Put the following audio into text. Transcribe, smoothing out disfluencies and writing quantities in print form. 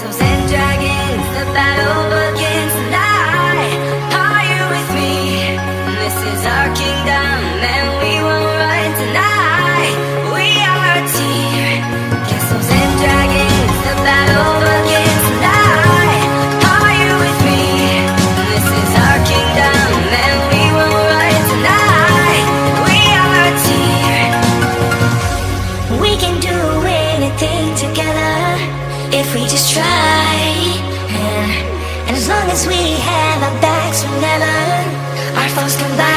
Castles and dragons, the battle begins tonight. Are you with me? This is our kingdom and we will run tonight. We are a team. Castles and dragons, the battle begins tonight. Are you with me? This is our kingdom and we will run tonight. We are a team. We can do anything together if we just try. And as long as we have our backs, we'll never our foes combine.